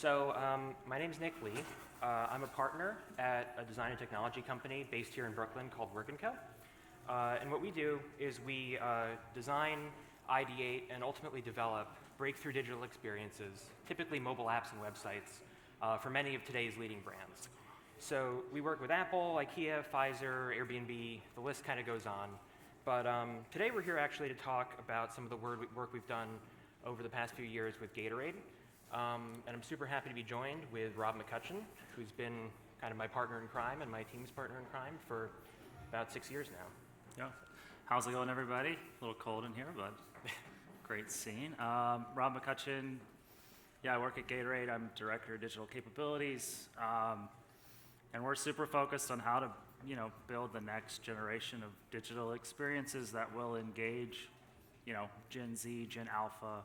My name is Nick Lee. I'm a partner at a design and technology company based here in Brooklyn called Work & Co. And what we do is we design, ideate, and ultimately develop breakthrough digital experiences, typically mobile apps and websites, for many of today's leading brands. So we work with Apple, IKEA, Pfizer, Airbnb, the list kind of goes on. But today we're here actually to talk about some of the work we've done over the past few years with Gateorade. And I'm super happy to be joined with Rob McCutcheon, who's been kind of my partner in crime and my team's partner in crime for about 6 years now. Yeah. How's it going, everybody? A little cold in here, but great scene. Rob McCutcheon. Yeah, I work at Gateorade. I'm Director of Digital Capabilities. And we're super focused on how to, build the next generation of digital experiences that will engage, Gen Z, Gen Alpha,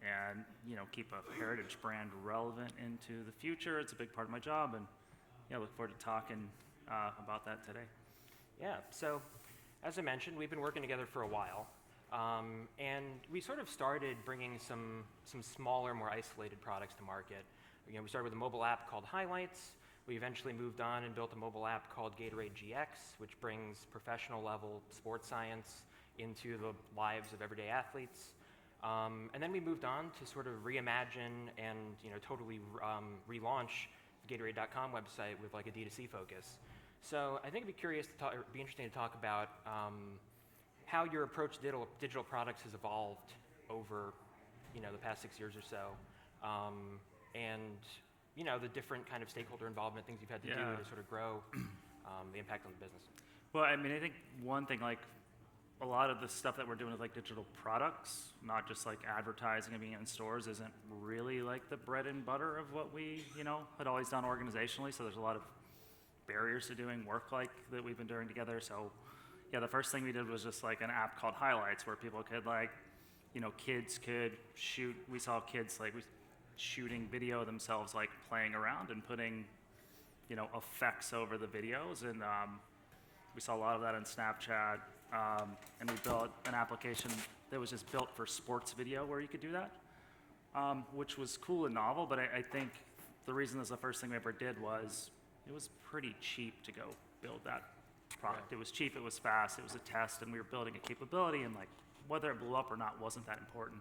and, keep a heritage brand relevant into the future. It's a big part of my job, and yeah, I look forward to talking about that today. Yeah, so as I mentioned, we've been working together for a while. And we sort of started bringing some smaller, more isolated products to market. We started with a mobile app called Highlights. We eventually moved on and built a mobile app called Gatorade GX, which brings professional level sports science into the lives of everyday athletes. And then we moved on to sort of reimagine and totally relaunch the Gatorade.com website with like a D2C focus. So I think it'd be interesting to talk about how your approach to digital products has evolved over the past 6 years or so, and the different kind of stakeholder involvement things you've had to do to sort of grow the impact on the business. Well, I mean, I think one thing, like a lot of the stuff that we're doing with like digital products, not just like advertising and being in stores, isn't really like the bread and butter of what we, had always done organizationally. So there's a lot of barriers to doing work like that we've been doing together. So yeah, the first thing we did was just like an app called Highlights where people could like, kids could shoot. We saw kids like shooting video themselves, like playing around and putting, effects over the videos. And we saw a lot of that on Snapchat. And we built an application that was just built for sports video where you could do that, which was cool and novel. But I think the reason this was the first thing we ever did was it was pretty cheap to go build that product. Right. It was cheap, it was fast, it was a test, and we were building a capability, and like whether it blew up or not wasn't that important.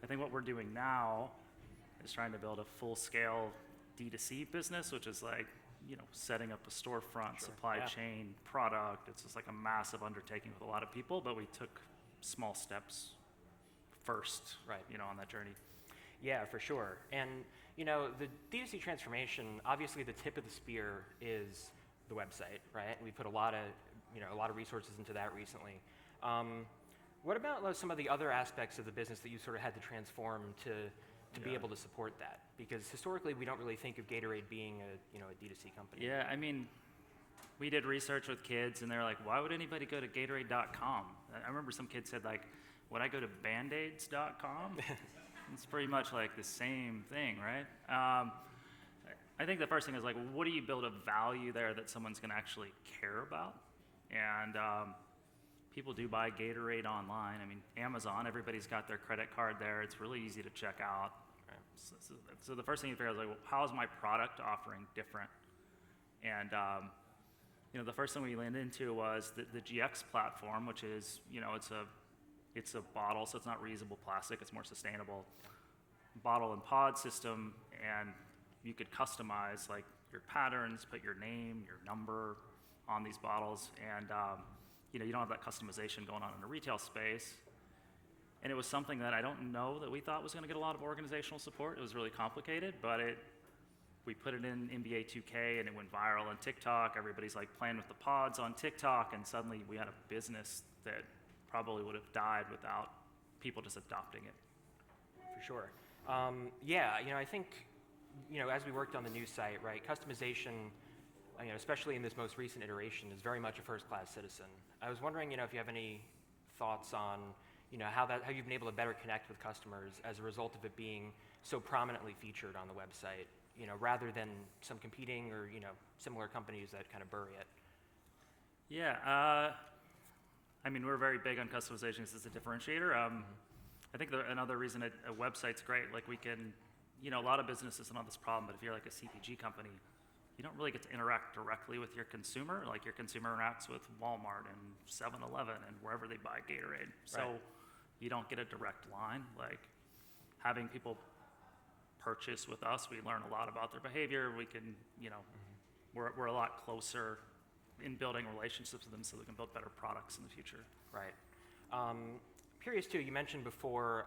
I think what we're doing now is trying to build a full-scale D2C business, which is like, setting up a storefront, supply chain, product. It's just like a massive undertaking with a lot of people, but we took small steps first, right, on that journey. Yeah, for sure. And, the D2C transformation, obviously the tip of the spear is the website, right? We put a lot of resources into that recently. What about some of the other aspects of the business that you sort of had to transform to be able to support that? Because historically, we don't really think of Gatorade being a D2C company. Yeah, I mean, we did research with kids, and they're like, why would anybody go to Gatorade.com? I remember some kids said, like, would I go to Bandaids.com? It's pretty much like the same thing, right? I think the first thing is, like, what do you build a value there that someone's going to actually care about? And people do buy Gatorade online. I mean, Amazon, everybody's got their credit card there. It's really easy to check out. So the first thing you figure out is like, well, how is my product offering different? And the first thing we landed into was the GX platform, which is, it's a bottle, so it's not reusable plastic. It's more sustainable bottle and pod system, and you could customize like your patterns, put your name, your number on these bottles, and you don't have that customization going on in a retail space. And it was something that I don't know that we thought was going to get a lot of organizational support. It was really complicated, but we put it in NBA 2K and it went viral on TikTok. Everybody's like playing with the pods on TikTok, and suddenly we had a business that probably would have died without people just adopting it. For sure. I think, as we worked on the new site, right, customization, especially in this most recent iteration, is very much a first-class citizen. I was wondering, if you have any thoughts on, how you've been able to better connect with customers as a result of it being so prominently featured on the website, rather than some competing or, similar companies that kind of bury it. Yeah, I mean, we're very big on customization as a differentiator. I think another reason a website's great, like we can you know, a lot of businesses don't have this problem, but if you're like a CPG company, you don't really get to interact directly with your consumer. Like your consumer interacts with Walmart and 7-Eleven and wherever they buy Gatorade. So you don't get a direct line. Like having people purchase with us, we learn a lot about their behavior. We can, you know, we're a lot closer in building relationships with them so we can build better products in the future. Right. Curious too, you mentioned before,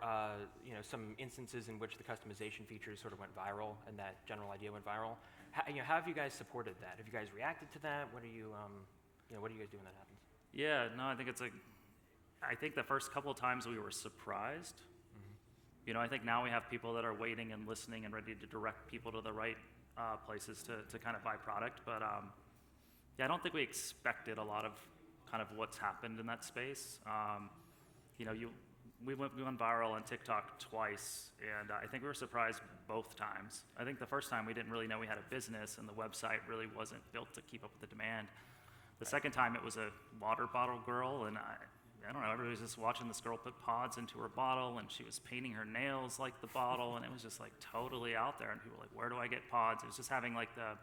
you know, some instances in which the customization features sort of went viral and that general idea went viral. You know, how have you guys supported that? Have you guys reacted to that? What are you, you know, what do you guys do when that happens? Yeah, no, I think I think the first couple of times we were surprised. You know, I think now we have people that are waiting and listening and ready to direct people to the right places to kind of buy product. But yeah, I don't think we expected a lot of kind of what's happened in that space. You know, we went viral on TikTok twice, and I think we were surprised both times. I think the first time we didn't really know we had a business, and the website really wasn't built to keep up with the demand. The second time it was a water bottle girl, and I don't know, everybody was just watching this girl put pods into her bottle, and she was painting her nails like the bottle, and it was just like totally out there, and people were like, where do I get pods? It was just having like the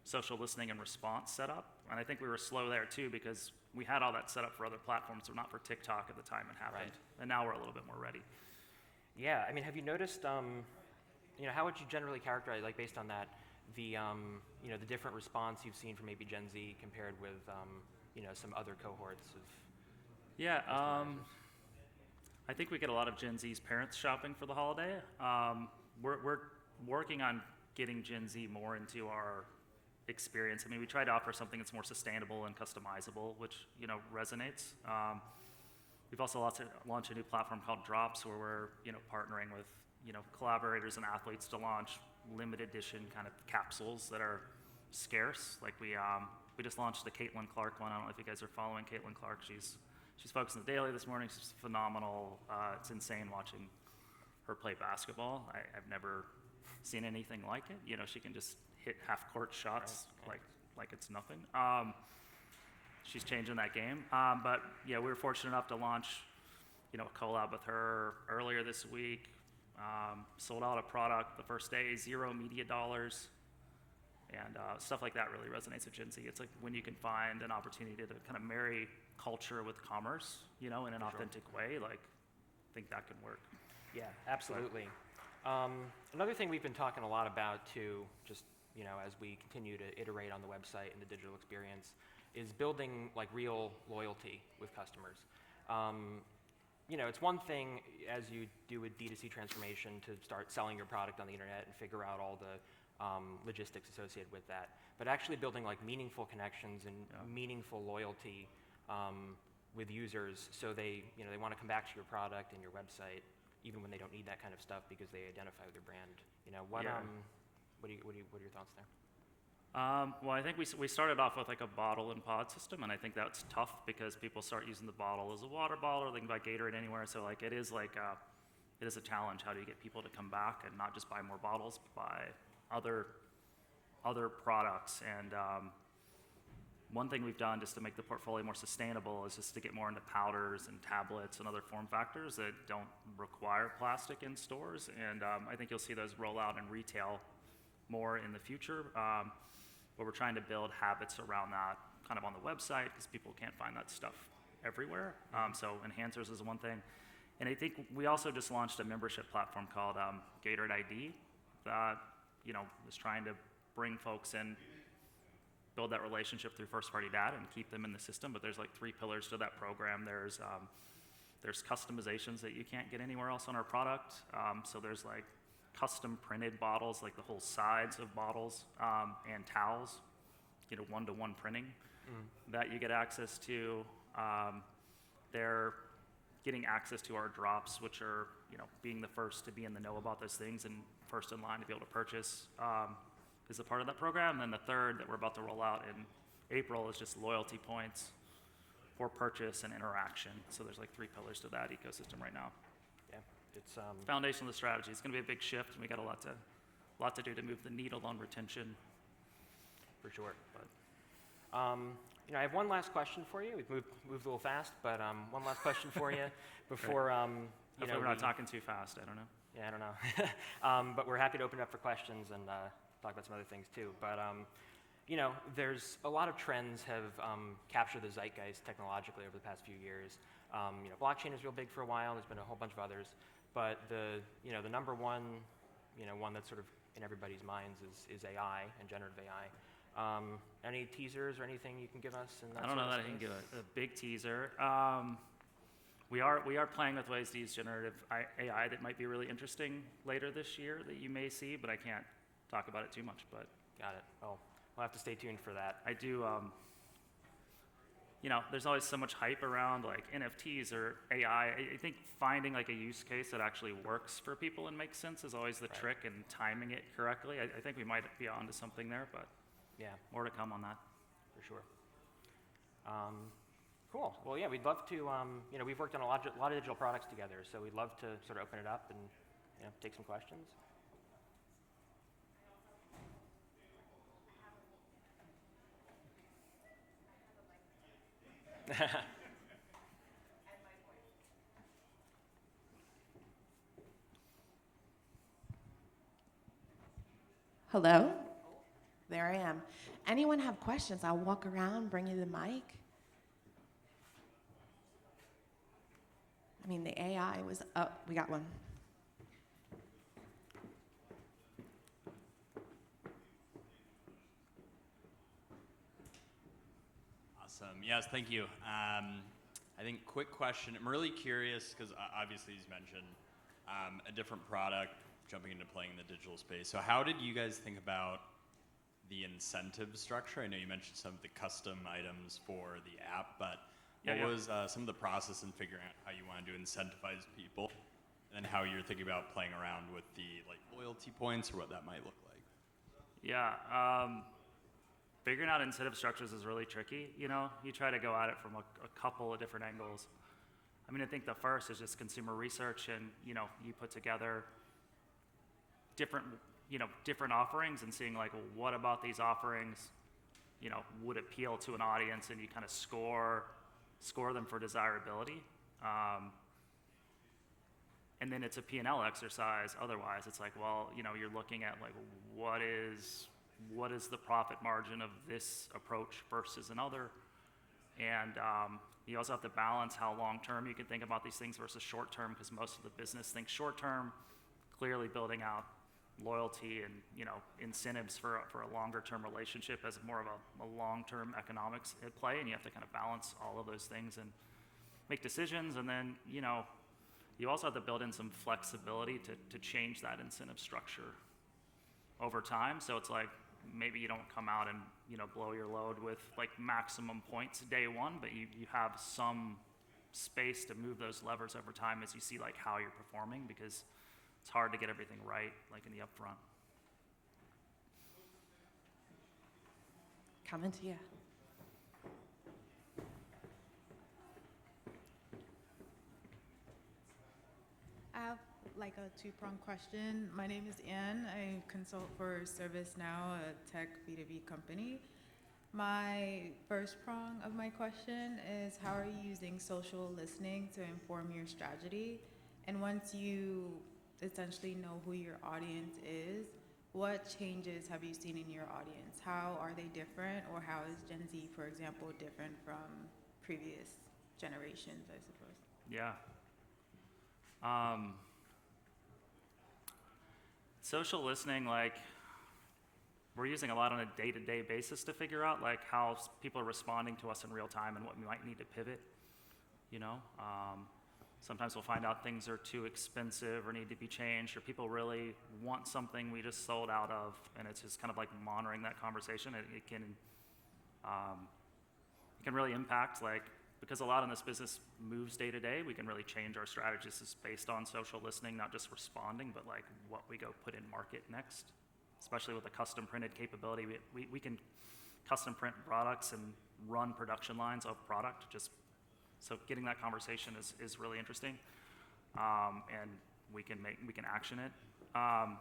social listening and response set up, and I think we were slow there too because we had all that set up for other platforms, but not for TikTok at the time it happened, and now we're a little bit more ready. Yeah, I mean, have you noticed, you know, how would you generally characterize, like based on that, the, you know, the different response you've seen from maybe Gen Z compared with, you know, some other cohorts of Yeah, I think we get a lot of Gen Z's parents shopping for the holiday. We're working on getting Gen Z more into our experience. I mean, we try to offer something that's more sustainable and customizable, which, you know, resonates. We've also launched a new platform called Drops, where we're, you know, partnering with, you know, collaborators and athletes to launch limited edition kind of capsules that are scarce. Like we just launched the Caitlin Clark one. I don't know if you guys are following Caitlin Clark. She's focused on the Daily this morning. She's phenomenal. It's insane watching her play basketball. I've never seen anything like it. You know, she can just hit half-court shots like it's nothing. She's changing that game. But yeah, we were fortunate enough to launch, you know, a collab with her earlier this week. Sold out a product the first day, $0 media dollars. And stuff like that really resonates with Gen Z. It's like when you can find an opportunity to kind of marry culture with commerce, you know, in an authentic way, like, I think that can work. Yeah, absolutely. Another thing we've been talking a lot about too, just, you know, as we continue to iterate on the website and the digital experience, is building like real loyalty with customers. You know, it's one thing as you do a D2C transformation to start selling your product on the internet and figure out all the logistics associated with that, but actually building like meaningful connections and meaningful loyalty with users, so they, you know, they want to come back to your product and your website even when they don't need that kind of stuff because they identify with your brand. You know, what are your thoughts there? Well, I think we started off with like a bottle and pod system, and I think that's tough because people start using the bottle as a water bottle, or they can buy Gatorade anywhere. So like it is a challenge. How do you get people to come back and not just buy more bottles, but buy other products? And one thing we've done just to make the portfolio more sustainable is just to get more into powders and tablets and other form factors that don't require plastic in stores. And I think you'll see those roll out in retail more in the future. But we're trying to build habits around that kind of on the website because people can't find that stuff everywhere. So enhancers is one thing. And I think we also just launched a membership platform called Gatorade ID that, you know, is trying to bring folks in, build that relationship through first-party data and keep them in the system. But there's like 3 pillars to that program. There's customizations that you can't get anywhere else on our product. So there's like custom printed bottles, like the whole sides of bottles, and towels, you know, one-to-one printing that you get access to. They're getting access to our drops, which are, you know, being the first to be in the know about those things and first in line to be able to purchase is a part of that program. And then the third that we're about to roll out in April is just loyalty points for purchase and interaction. So there's like 3 pillars to that ecosystem right now. Yeah, it's foundation of the strategy. It's going to be a big shift, and we got a lot to do to move the needle on retention. For sure. But you know, I have one last question for you. We've moved a little fast, but one last question for you before Hopefully we're not talking too fast. I don't know. Yeah, I don't know. But we're happy to open it up for questions and talk about some other things too. But there's a lot of trends have captured the zeitgeist technologically over the past few years. Blockchain was real big for a while. There's been a whole bunch of others, but the number one, one that's sort of in everybody's minds is AI and generative AI. Any teasers or anything you can give us in that? I don't know that I can give a big teaser. We are playing with ways to use generative AI that might be really interesting later this year that you may see, but I can't talk about it too much. But got it. Well, we'll have to stay tuned for that. I do. There's always so much hype around like NFTs or AI. I think finding like a use case that actually works for people and makes sense is always the trick, and timing it correctly. I think we might be onto something there, but yeah, more to come on that. For sure. Cool. Well, yeah, we'd love to. We've worked on a lot of digital products together, so we'd love to sort of open it up and take some questions. Hello? There I am. Anyone have questions? I'll walk around, bring you the mic. I mean, the AI was up. We got one. Awesome. Yes, thank you. I think quick question. I'm really curious because obviously you mentioned a different product jumping into playing in the digital space. So how did you guys think about the incentive structure? I know you mentioned some of the custom items for the app, but what was some of the process in figuring out how you wanted to incentivize people, and then how you're thinking about playing around with the loyalty points or what that might look like? Yeah, figuring out incentive structures is really tricky. You try to go at it from a couple of different angles. I mean, I think the first is just consumer research, and you put together different offerings and seeing like, well, what about these offerings, would appeal to an audience, and you kind of score them for desirability. And then it's a P&L exercise. Otherwise, it's like, well, you're looking at like, what is the profit margin of this approach versus another, and you also have to balance how long-term you can think about these things versus short-term, because most of the business thinks short-term, clearly building out loyalty and incentives for a longer-term relationship as more of a long-term economics at play, and you have to kind of balance all of those things and make decisions. And then you also have to build in some flexibility to change that incentive structure over time. So it's like maybe you don't come out and blow your load with like maximum points day one, but you have some space to move those levers over time as you see like how you're performing, because it's hard to get everything right, like in the upfront. Coming to you. I have like a two-pronged question. My name is Ann. I consult for ServiceNow, a tech B2B company. My first prong of my question is, how are you using social listening to inform your strategy? And once you essentially know who your audience is, what changes have you seen in your audience? How are they different, or how is Gen Z, for example, different from previous generations, I suppose? Yeah. Social listening, like, we're using a lot on a day-to-day basis to figure out like how people are responding to us in real time and what we might need to pivot. Sometimes we'll find out things are too expensive or need to be changed, or people really want something we just sold out of, and it's just kind of like monitoring that conversation. It can really impact, like, because a lot in this business moves day to day, we can really change our strategies based on social listening, not just responding, but like what we go put in market next, especially with the custom printed capability. We can custom print products and run production lines of product, so getting that conversation is really interesting, and we can action it. I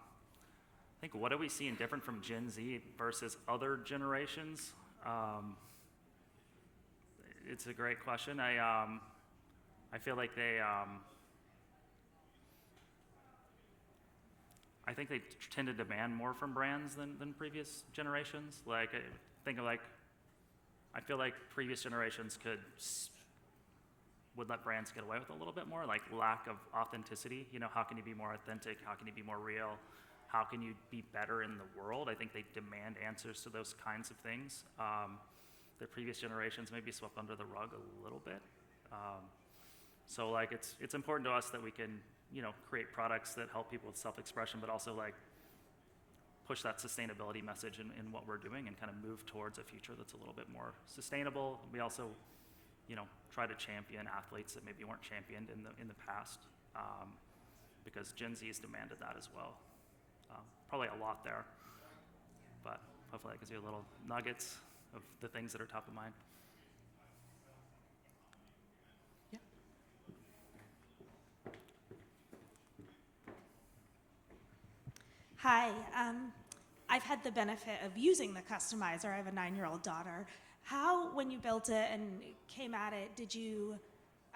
think, what are we seeing different from Gen Z versus other generations? It's a great question. I feel like I think they tend to demand more from brands than previous generations. Like, I feel like previous generations would let brands get away with a little bit more, like lack of authenticity. You know, how can you be more authentic? How can you be more real? How can you be better in the world? I think they demand answers to those kinds of things. The previous generations maybe swept under the rug a little bit. So like it's important to us that we can, you know, create products that help people with self-expression, but also like push that sustainability message in what we're doing and kind of move towards a future that's a little bit more sustainable. We also, you know, try to champion athletes that maybe weren't championed in the past, because Gen Z has demanded that as well. Probably a lot there, but hopefully that gives you a little nuggets of the things that are top of mind. Yeah. Hi, I've had the benefit of using the customizer. I have a 9-year-old daughter. How, when you built it and came at it, did you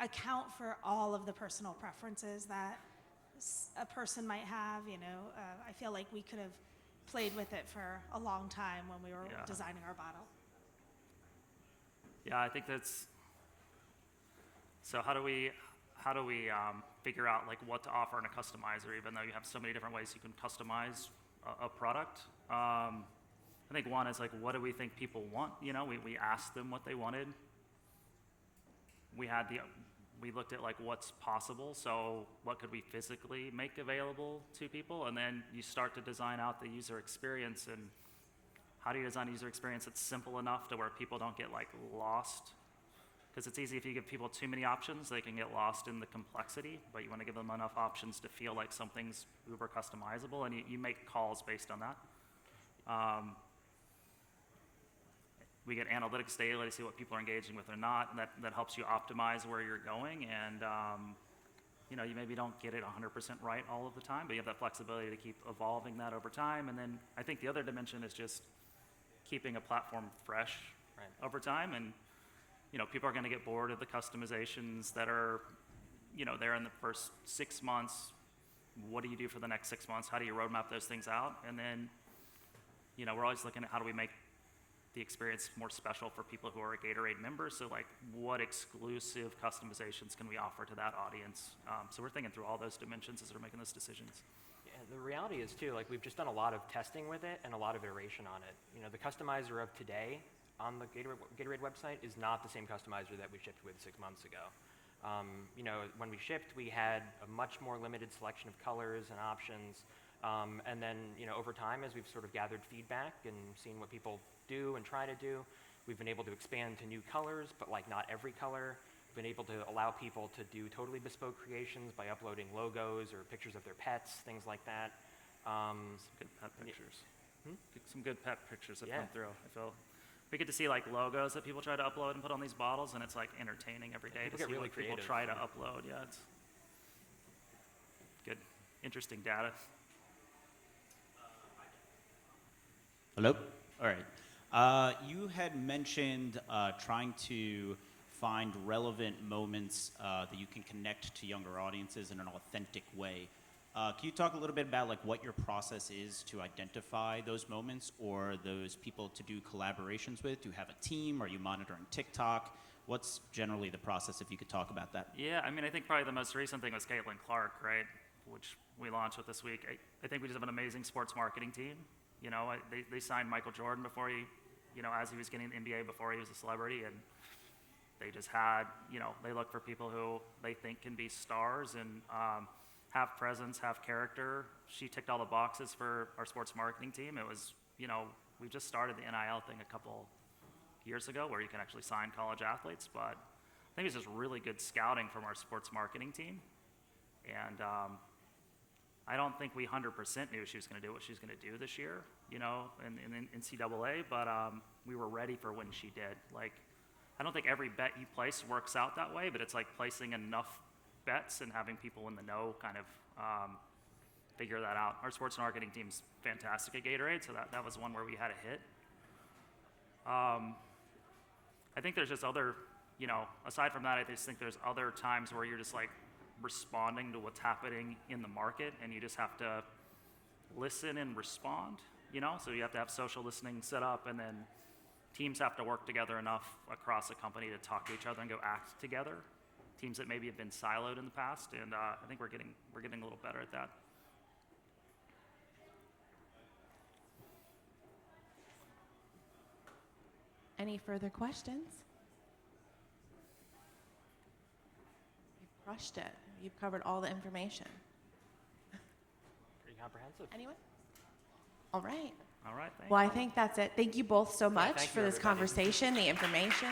account for all of the personal preferences that a person might have? You know, I feel like we could have played with it for a long time when we were designing our bottle. Yeah, I think that's. So how do we figure out like what to offer in a customizer, even though you have so many different ways you can customize a product? I think one is like, what do we think people want? You know, we asked them what they wanted. We looked at like what's possible, so what could we physically make available to people, and then you start to design out the user experience. And how do you design a user experience that's simple enough to where people don't get like lost? Because it's easy if you give people too many options, they can get lost in the complexity, but you want to give them enough options to feel like something's uber customizable, and you make calls based on that. We get analytics daily to see what people are engaging with or not, and that helps you optimize where you're going. And you know, you maybe don't get it 100% right all of the time, but you have that flexibility to keep evolving that over time. And then I think the other dimension is just keeping a platform fresh over time. And you know, people are going to get bored of the customizations that are, you know, there in the first 6 months. What do you do for the next 6 months? How do you roadmap those things out? And then, you know, we're always looking at how do we make the experience more special for people who are Gatorade members. So like, what exclusive customizations can we offer to that audience? So we're thinking through all those dimensions as we're making those decisions. Yeah, the reality is too, like we've just done a lot of testing with it and a lot of iteration on it. You know, the customizer of today on the Gatorade website is not the same customizer that we shipped with 6 months ago. You know, when we shipped, we had a much more limited selection of colors and options. And then, you know, over time, as we've sort of gathered feedback and seen what people do and try to do, we've been able to expand to new colors, but like not every color. We've been able to allow people to do totally bespoke creations by uploading logos or pictures of their pets, things like that. Some good pet pictures. Some good pet pictures that come through. I feel we get to see like logos that people try to upload and put on these bottles, and it's like entertaining every day to see really what people try to upload. Yeah, it's good, interesting data. Hello? All right. You had mentioned trying to find relevant moments that you can connect to younger audiences in an authentic way. Can you talk a little bit about like what your process is to identify those moments or those people to do collaborations with? Do you have a team? Are you monitoring TikTok? What's generally the process, if you could talk about that? Yeah, I mean, I think probably the most recent thing was Caitlin Clark, right, which we launched with this week. I think we just have an amazing sports marketing team. You know, they signed Michael Jordan before he, you know, as he was getting the NBA, before he was a celebrity, and they just had, you know, they look for people who they think can be stars and have presence, have character. She ticked all the boxes for our sports marketing team. It was, you know, we just started the NIL thing a couple years ago where you can actually sign college athletes, but I think it was just really good scouting from our sports marketing team. And I don't think we 100% knew she was going to do what she was going to do this year, you know, in NCAA, but we were ready for when she did. Like, I don't think every bet you place works out that way, but it's like placing enough bets and having people in the know kind of figure that out. Our sports marketing team's fantastic at Gatorade, so that was one where we had a hit. I think there's just other, you know, aside from that, I just think there's other times where you're just like responding to what's happening in the market, and you just have to listen and respond, you know? So you have to have social listening set up, and then teams have to work together enough across a company to talk to each other and go act together. Teams that maybe have been siloed in the past, and I think we're getting a little better at that. Any further questions? You've crushed it. You've covered all the information. Pretty comprehensive. Anyone? All right. All right, thanks. Well, I think that's it. Thank you both so much thank for you, this everybody. conversation, the information.